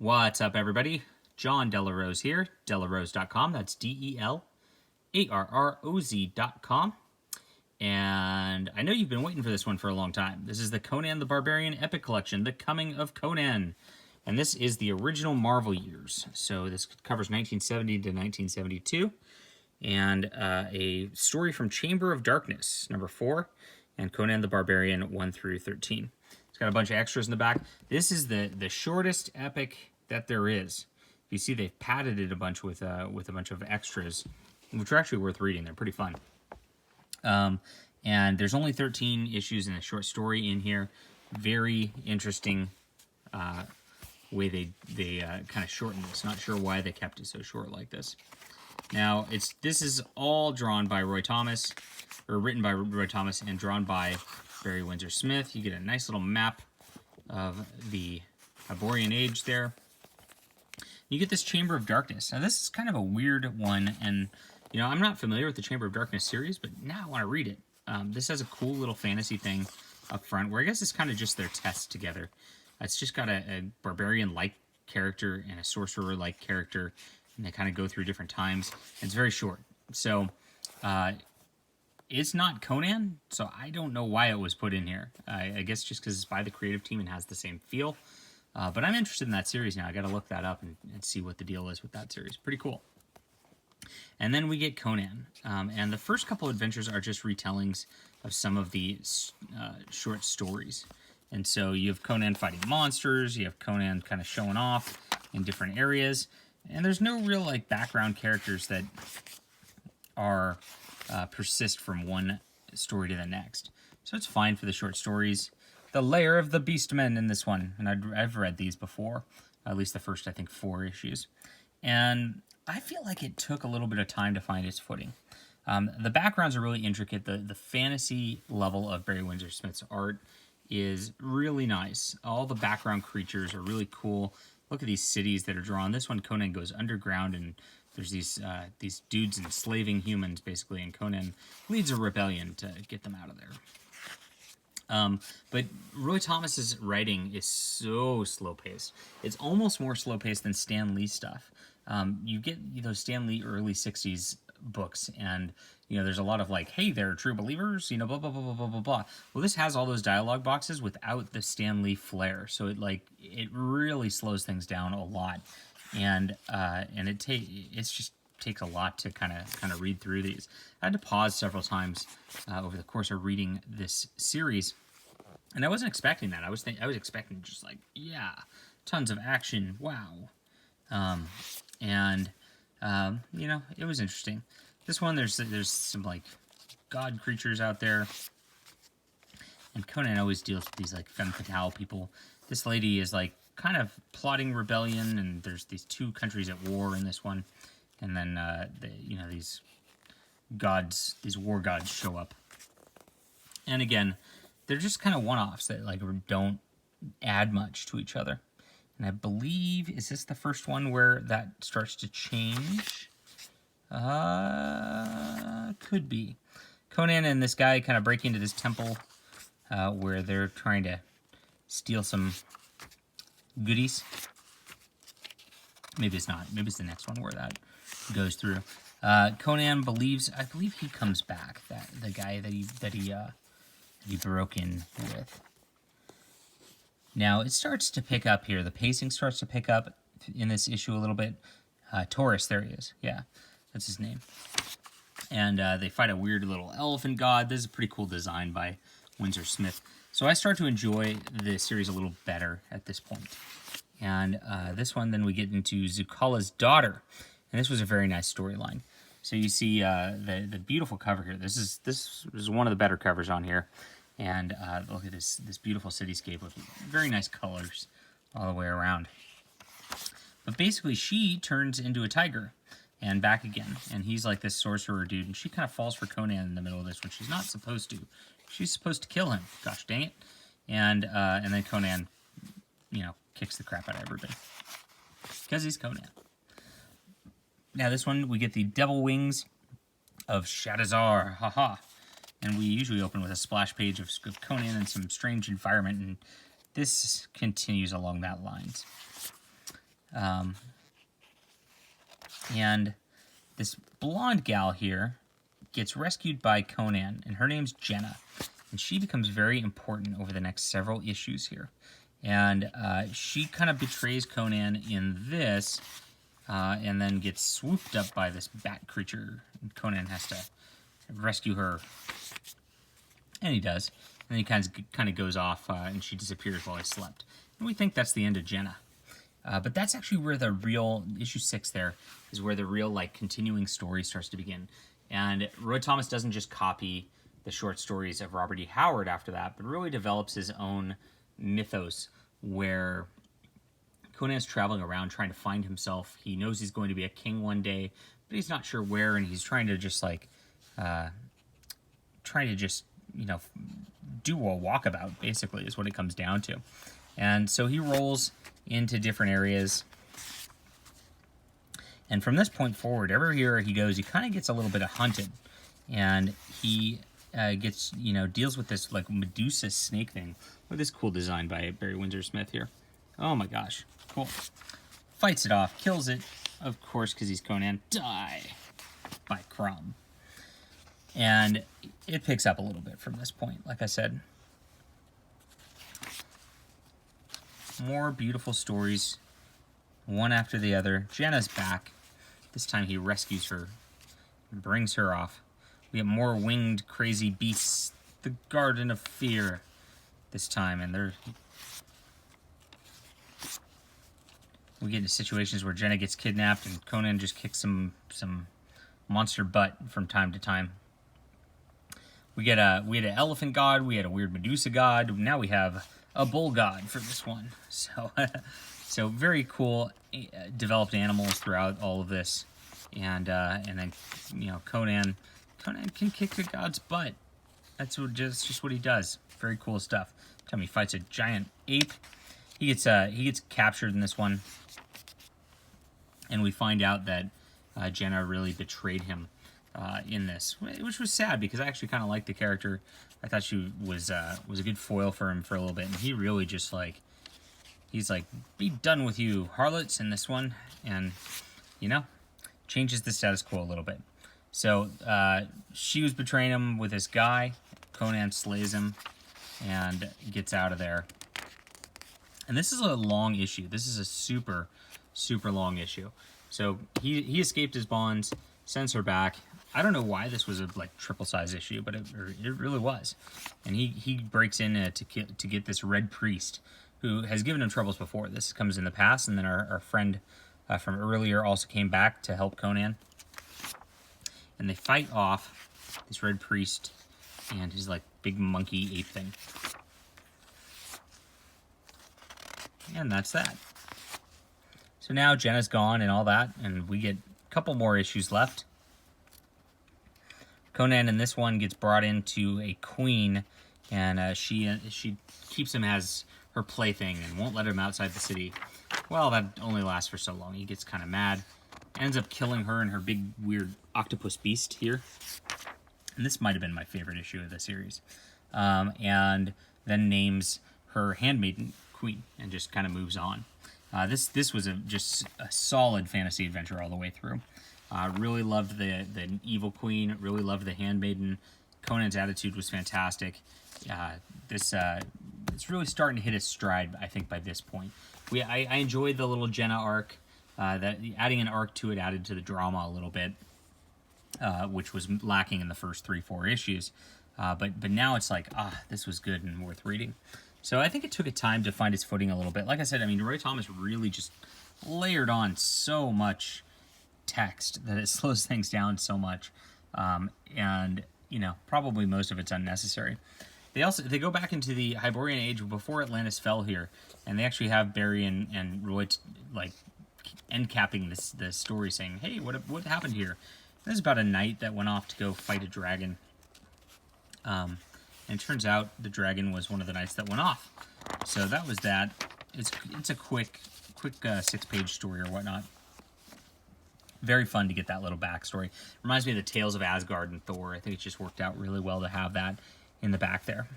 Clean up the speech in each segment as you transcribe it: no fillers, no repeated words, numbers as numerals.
What's up, everybody? John Delarose here, delarose.com. That's DELARROZ.com. And I know you've been waiting for this one for a long time. This is the Conan the Barbarian Epic Collection, The Coming of Conan. And this is the original Marvel years. So this covers 1970 to 1972. And a story from Chamber of Darkness, number 4, and Conan the Barbarian 1 through 13. It's got a bunch of extras in the back. This is the shortest epic that there is. You see they've padded it a bunch with a bunch of extras, which are actually worth reading. They're pretty fun. And there's only 13 issues in a short story in here. Very interesting way they kind of shortened this. Not sure why they kept it so short like this. Now, this is all drawn by Roy Thomas, or written by Roy Thomas and drawn by Barry Windsor-Smith. You get a nice little map of the Hyborian Age there. You get this Chamber of Darkness. Now, this is kind of a weird one, and, you know, I'm not familiar with the Chamber of Darkness series, but now I want to read it. This has a cool little fantasy thing up front, where I guess it's kind of just their test together. It's just got a barbarian-like character and a sorcerer-like character, and they kind of go through different times. It's very short. So, it's not Conan, so I don't know why it was put in here. I guess just because it's by the creative team and has the same feel. But I'm interested in that series now. I got to look that up and see what the deal is with that series. Pretty cool. And then we get Conan. And the first couple adventures are just retellings of some of the short stories. And so you have Conan fighting monsters. You have Conan kind of showing off in different areas. And there's no real like background characters that are persist from one story to the next. So it's fine for the short stories. The Lair of the Beastmen in this one, and I've read these before, at least the first, I think, 4 issues. And I feel like it took a little bit of time to find its footing. The backgrounds are really intricate. The fantasy level of Barry Windsor-Smith's art is really nice. All the background creatures are really cool. Look at these cities that are drawn. This one, Conan goes underground, and there's these dudes enslaving humans, basically, and Conan leads a rebellion to get them out of there. But Roy Thomas's writing is so slow-paced. It's almost more slow-paced than Stan Lee stuff. You get those Stan Lee early 60s books, and you know there's a lot of like, hey there, true believers, you know, blah blah blah blah blah blah blah. Well, this has all those dialogue boxes without the Stan Lee flair, so it really slows things down a lot, and it just takes a lot to kind of read through these. I had to pause several times over the course of reading this series, and I wasn't expecting that. I was expecting just like, yeah, tons of action, wow, you know, it was interesting. This one, there's some like god creatures out there, and Conan always deals with these like femme fatale people. This lady is like kind of plotting rebellion, and there's these 2 countries at war in this one, and then you know, these gods, these war gods show up, and again, they're just kind of one-offs that like don't add much to each other. And I believe, is this the first one where that starts to change? Could be. Conan and this guy kind of break into this temple where they're trying to steal some goodies. Maybe it's not. Maybe it's the next one where that goes through. Conan believes, I believe he comes back. The guy that he broke in with. Now it starts to pick up here. The pacing starts to pick up in this issue a little bit. Taurus, there he is. Yeah, that's his name. And they fight a weird little elephant god. This is a pretty cool design by Windsor-Smith. So I start to enjoy the series a little better at this point. And this one, then we get into Zuccala's daughter. And this was a very nice storyline. So you see the beautiful cover here. This is one of the better covers on here. And look at this beautiful cityscape with very nice colors all the way around. But basically, she turns into a tiger and back again. And he's like this sorcerer dude. And she kind of falls for Conan in the middle of this when she's not supposed to. She's supposed to kill him. Gosh dang it. And then Conan, you know, kicks the crap out of everybody. Because he's Conan. Now this one, we get the devil wings of Shadazar. Haha. And we usually open with a splash page of Conan and some strange environment, and this continues along that lines. And this blonde gal here gets rescued by Conan, and her name's Jenna. And she becomes very important over the next several issues here. And she kind of betrays Conan in this, and then gets swooped up by this bat creature. And Conan has to rescue her. And he does. And he kind of goes off, and she disappears while he slept. And we think that's the end of Jenna. But that's actually where the real, issue 6 there, is where the real, like, continuing story starts to begin. And Roy Thomas doesn't just copy the short stories of Robert E. Howard after that, but really develops his own mythos where Conan's traveling around trying to find himself. He knows he's going to be a king one day, but he's not sure where, and he's trying to just, like, you know, do a walkabout, basically, is what it comes down to. And so he rolls into different areas. And from this point forward, everywhere he goes, he kind of gets a little bit of hunted. And he gets, you know, deals with this, like, Medusa snake thing. Look at this cool design by Barry Windsor-Smith here. Oh my gosh, cool. Fights it off, kills it, of course, because he's Conan. Die by Crumb. And it picks up a little bit from this point, like I said. More beautiful stories, one after the other. Jenna's back. This time he rescues her and brings her off. We get more winged, crazy beasts. The Garden of Fear this time, and we get into situations where Jenna gets kidnapped and Conan just kicks some monster butt from time to time. We had an elephant god, we had a weird Medusa god, now we have a bull god for this one. So, so very cool developed animals throughout all of this, and then, you know, Conan can kick the god's butt. That's just what he does. Very cool stuff. Time he fights a giant ape. He gets captured in this one, and we find out that Jenna really betrayed him in this, which was sad because I actually kind of liked the character. I thought she was a good foil for him for a little bit, and he really just, like, he's like, be done with you, harlots, in this one, and, you know, changes the status quo a little bit. So she was betraying him with this guy. Conan slays him and gets out of there. And this is a long issue. This is a super, super long issue. So he escaped his bonds, sends her back. I don't know why this was a, like, triple size issue, but it really was. And he breaks in to get this Red Priest, who has given him troubles before. This comes in the past, and then our friend from earlier also came back to help Conan. And they fight off this Red Priest and his, like, big monkey ape thing. And that's that. So now Jenna's gone and all that, and we get a couple more issues left. Conan in this one gets brought into a queen, and she keeps him as her plaything and won't let him outside the city. Well, that only lasts for so long. He gets kind of mad, ends up killing her and her big weird octopus beast here. And this might have been my favorite issue of the series. And then names her handmaiden queen and just kind of moves on. This was just a solid fantasy adventure all the way through. Really loved the evil queen. Really loved the handmaiden. Conan's attitude was fantastic. It's really starting to hit its stride, I think, by this point. I enjoyed the little Jenna arc. That adding an arc to it added to the drama a little bit, which was lacking in the first 3-4 issues. But now it's like, this was good and worth reading. So I think it took it time to find its footing a little bit. Like I said, I mean, Roy Thomas really just layered on so much text that it slows things down so much. And, you know, probably most of it's unnecessary. They go back into the Hyborian Age before Atlantis fell here, and they actually have Barry and Roy, like, end capping the story, saying, hey, what happened here? This is about a knight that went off to go fight a dragon. And it turns out the dragon was one of the knights that went off. So that was that. It's a quick 6-page story or whatnot. Very fun to get that little backstory. Reminds me of the Tales of Asgard and Thor. I think it just worked out really well to have that in the back there.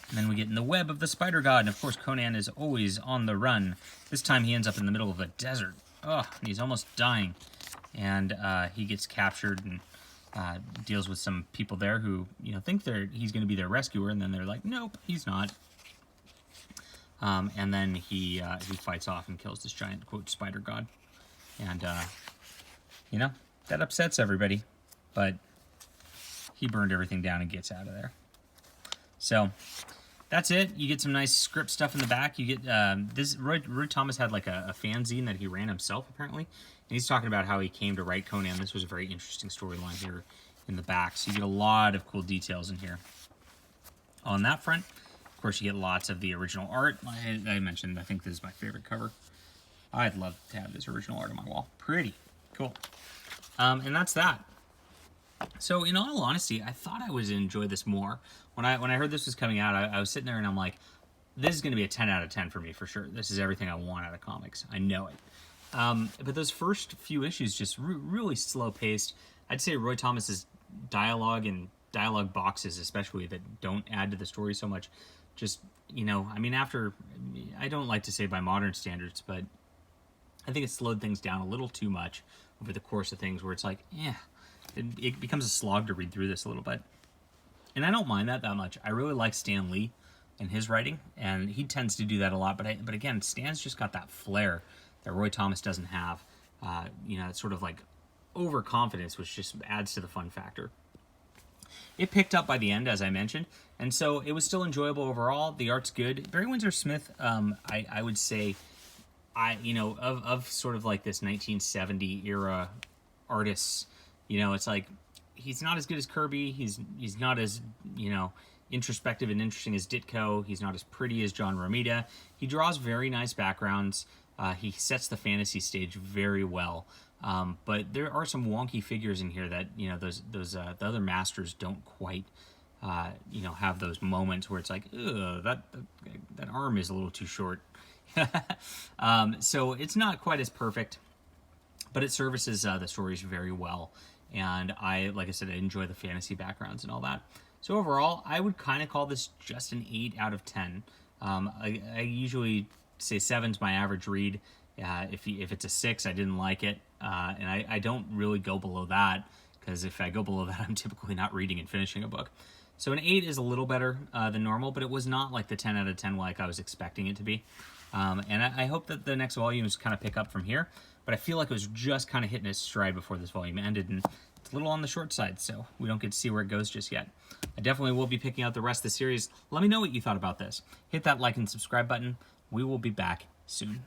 And then we get in the web of the spider god, and of course Conan is always on the run. This time he ends up in the middle of a desert. Oh, and he's almost dying. And he gets captured and deals with some people there who, think he's going to be their rescuer, and then they're like, nope, he's not. And then he fights off and kills this giant, quote, spider god. And, that upsets everybody. But he burned everything down and gets out of there. So that's it. You get some nice script stuff in the back. You get Roy Thomas had like a fanzine that he ran himself, apparently. And he's talking about how he came to write Conan. This was a very interesting storyline here in the back. So you get a lot of cool details in here. On that front, of course, you get lots of the original art. I mentioned, I think this is my favorite cover. I'd love to have this original art on my wall. Pretty cool. And that's that. So in all honesty, I thought I would enjoy this more. When I heard this was coming out, I was sitting there and I'm like, this is going to be a 10 out of 10 for me for sure. This is everything I want out of comics. I know it. But those first few issues just really slow paced. I'd say Roy Thomas's dialogue and dialogue boxes, especially, that don't add to the story so much. Just, after, I don't like to say by modern standards, but I think it slowed things down a little too much over the course of things, where it's like, it becomes a slog to read through this a little bit. And I don't mind that much. I really like Stan Lee and his writing, and he tends to do that a lot. But again, Stan's just got that flair that Roy Thomas doesn't have. It's sort of like overconfidence, which just adds to the fun factor. It picked up by the end, as I mentioned, and so it was still enjoyable overall. The art's good. Barry Windsor-Smith, I would say, of sort of like this 1970 era artists, it's like, he's not as good as Kirby. He's not as, introspective and interesting as Ditko. He's not as pretty as John Romita. He draws very nice backgrounds. He sets the fantasy stage very well. But there are some wonky figures in here that, the other masters don't quite, have those moments where it's like, ugh, that arm is a little too short. So it's not quite as perfect, but it services the stories very well. And like I said, I enjoy the fantasy backgrounds and all that. So overall, I would kind of call this just an 8 out of 10. I usually say 7's my average read. If it's a 6, I didn't like it. And I don't really go below that, because if I go below that, I'm typically not reading and finishing a book. So an 8 is a little better than normal, but it was not like the 10 out of 10 like I was expecting it to be. And I hope that the next volumes kind of pick up from here. But I feel like it was just kind of hitting its stride before this volume ended, and it's a little on the short side, so we don't get to see where it goes just yet. I definitely will be picking out the rest of the series. Let me know what you thought about this. Hit that like and subscribe button. We will be back soon.